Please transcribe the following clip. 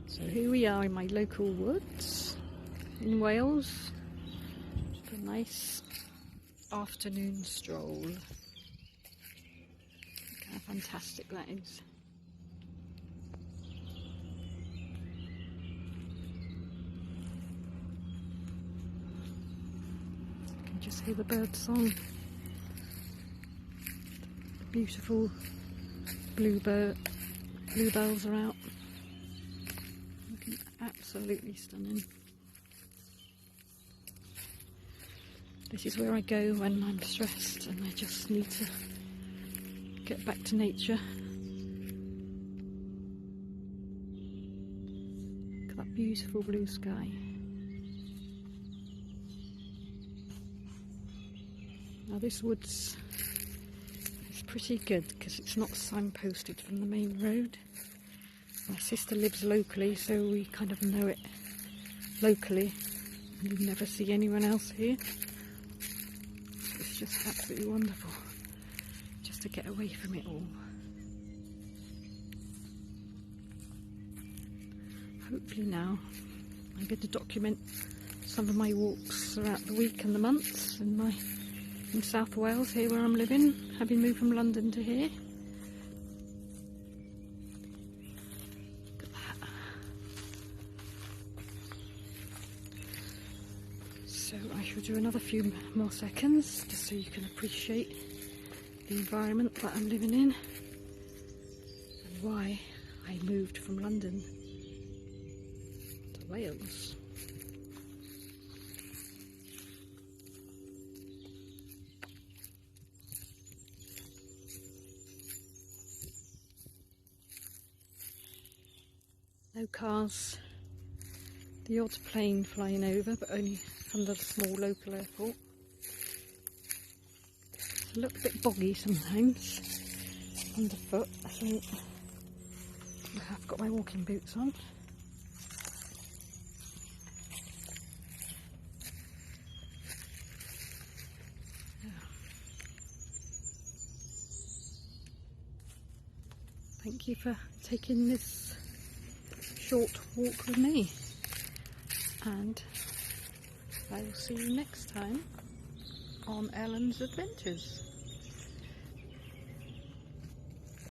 So here we are in my local woods in Wales for a nice afternoon stroll. Look how fantastic that is. You can just hear the bird song. The beautiful bluebells are out. Looking absolutely stunning. This is where I go when I'm stressed and I just need to get back to nature. Look at that beautiful blue sky. Now this woods is pretty good because it's not signposted from the main road. My sister lives locally, so we kind of know it locally. You never see anyone else here. It's just absolutely wonderful just to get away from it all. Hopefully now I'm going to document some of my walks throughout the week and the months in South Wales, here where I'm living, having moved from London to here. Look at that. So I shall do another few more seconds just so you can appreciate the environment that I'm living in and why I moved from London to Wales. No cars, the odd plane flying over, but only from the small local airport. It's a little bit boggy sometimes underfoot, so I've got my walking boots on. Thank you for taking this short walk with me, and I will see you next time on Ellen's Adventures.